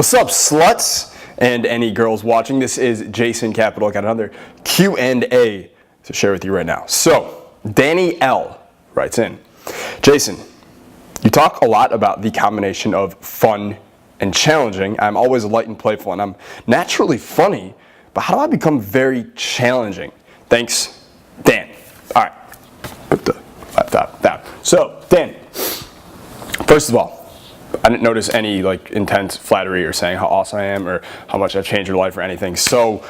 What's up, sluts and any girls watching? This is Jason Capital. Got another Q&A to share with you right now. So, Danny L writes in, Jason, you talk a lot about the combination of fun and challenging. I'm always light and playful, and I'm naturally funny, but how do I become very challenging? Thanks, Dan. All right, put the laptop down. So, Dan, first of all, I didn't notice any intense flattery or saying how awesome I am or how much I've changed your life or anything. So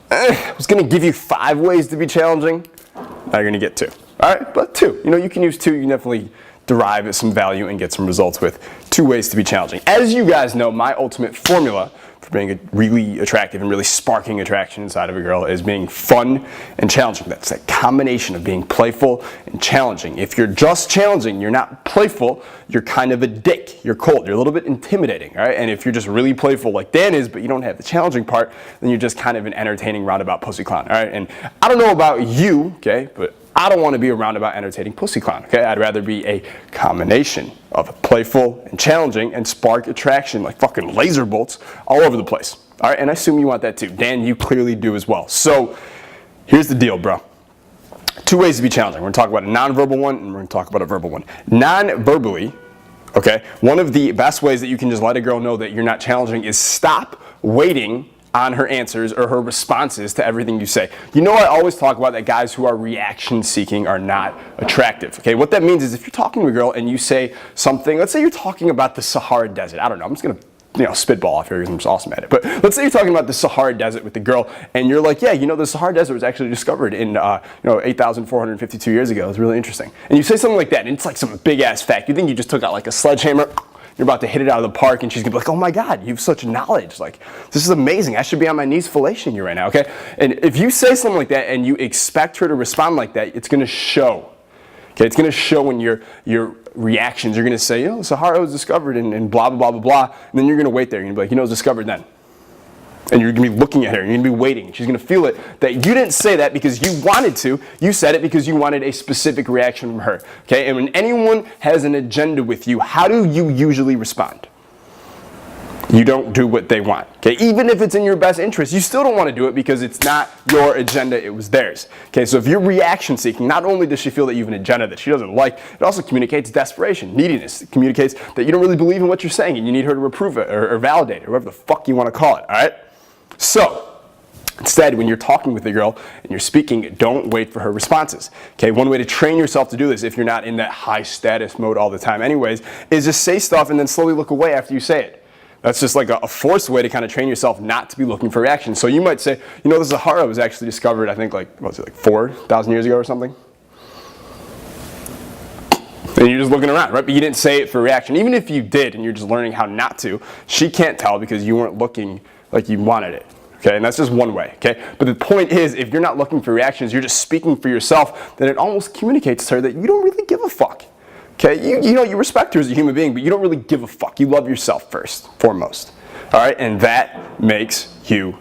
I was gonna give you 5 ways to be challenging. Now you're gonna get 2. All right, but 2. You can use 2. You can definitely derive some value and get some results with 2 ways to be challenging. As you guys know, my ultimate formula for being really attractive and really sparking attraction inside of a girl is being fun and challenging. That's that combination of being playful and challenging. If you're just challenging, you're not playful, you're kind of a dick. You're cold. You're a little bit intimidating, all right? And if you're just really playful like Dan is, but you don't have the challenging part, then you're just kind of an entertaining roundabout pussy clown, all right? And I don't know about you, okay, but I don't want to be a roundabout entertaining pussy clown, okay? I'd rather be a combination of playful and challenging and spark attraction like fucking laser bolts all over the place, all right? And I assume you want that too. Dan, you clearly do as well. So here's the deal, bro. 2 ways to be challenging. We're going to talk about a nonverbal one and we're going to talk about a verbal one. Non-verbally, okay, one of the best ways that you can just let a girl know that you're not challenging is stop waiting on her answers or her responses to everything you say. I always talk about that guys who are reaction seeking are not attractive. Okay, what that means is if you're talking to a girl and you say something, let's say you're talking about the Sahara Desert. I don't know, I'm just gonna spitball off here because I'm just awesome at it. But let's say you're talking about the Sahara Desert with the girl and you're like, yeah, the Sahara Desert was actually discovered in 8,452 years ago. It's really interesting. And you say something like that and it's like some big ass fact. You think you just took out like a sledgehammer, you're about to hit it out of the park, and she's gonna be like, oh my God, you have such knowledge. Like, this is amazing. I should be on my knees fellation you right now, okay? And if you say something like that and you expect her to respond like that, it's gonna show. Okay, it's gonna show in your reactions. You're gonna say, Sahara was discovered and blah, blah, blah, blah, blah. And then you're gonna wait there. You're gonna be like, it was discovered then. And you're gonna be looking at her, you're gonna be waiting. She's gonna feel it that you didn't say that because you wanted to. You said it because you wanted a specific reaction from her. Okay, and when anyone has an agenda with you, how do you usually respond? You don't do what they want. Okay, even if it's in your best interest, you still don't want to do it because it's not your agenda, it was theirs. Okay, so if you're reaction seeking, not only does she feel that you have an agenda that she doesn't like, it also communicates desperation, neediness. It communicates that you don't really believe in what you're saying and you need her to approve it or validate it, or whatever the fuck you want to call it, all right? So, instead, when you're talking with a girl and you're speaking, don't wait for her responses. Okay, one way to train yourself to do this, if you're not in that high status mode all the time anyways, is just say stuff and then slowly look away after you say it. That's just like a forced way to kind of train yourself not to be looking for reaction. So you might say, the Sahara was actually discovered, I think 4,000 years ago or something. And you're just looking around, right? But you didn't say it for reaction. Even if you did and you're just learning how not to, she can't tell because you weren't looking like you wanted it. Okay, and that's just one way, okay? But the point is, if you're not looking for reactions, you're just speaking for yourself, then it almost communicates to her that you don't really give a fuck. Okay, you respect her as a human being, but you don't really give a fuck. You love yourself first, foremost. All right, and that makes you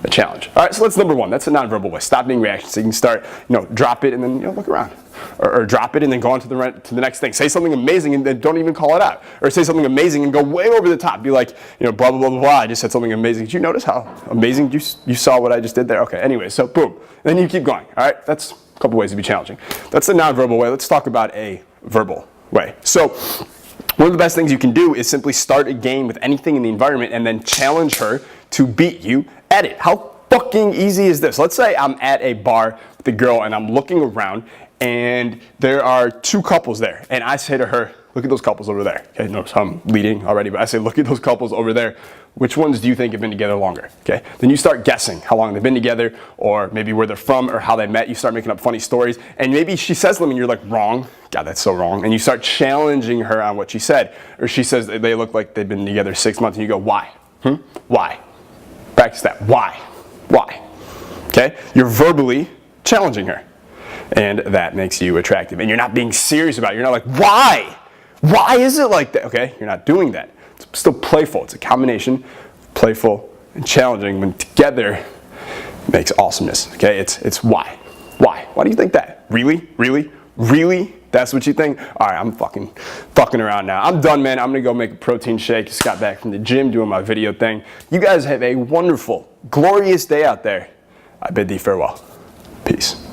a challenge. All right, so that's number 1. That's a nonverbal way. Stop being reaction seeking. Start, drop it and then look around, or drop it and then go on to the next thing. Say something amazing and then don't even call it out, or say something amazing and go way over the top. Be like, blah blah blah blah blah. I just said something amazing. Did you notice how amazing you saw what I just did there? Okay. Anyway, so boom. Then you keep going. All right, that's a couple ways to be challenging. That's the nonverbal way. Let's talk about a verbal way. So one of the best things you can do is simply start a game with anything in the environment and then challenge her to beat you at it. How fucking easy is this? Let's say I'm at a bar with a girl and I'm looking around and there are 2 couples there. And I say to her, look at those couples over there. Okay, notice I'm leading already, but I say, look at those couples over there. Which ones do you think have been together longer? Okay, then you start guessing how long they've been together, or maybe where they're from, or how they met. You start making up funny stories, and maybe she says them and you're like, wrong. God, that's so wrong. And you start challenging her on what she said. Or she says they look like they've been together 6 months, and you go, why? Why? Practice that. Why? Why? Okay, you're verbally challenging her. And that makes you attractive. And you're not being serious about it. You're not like, why? Why is it like that? Okay, you're not doing that. It's still playful. It's a combination of playful and challenging when together makes awesomeness. Okay, it's why. Why? Why do you think that? Really? Really? Really? That's what you think? All right, I'm fucking around now. I'm done, man. I'm gonna go make a protein shake. Just got back from the gym doing my video thing. You guys have a wonderful, glorious day out there. I bid thee farewell. Peace.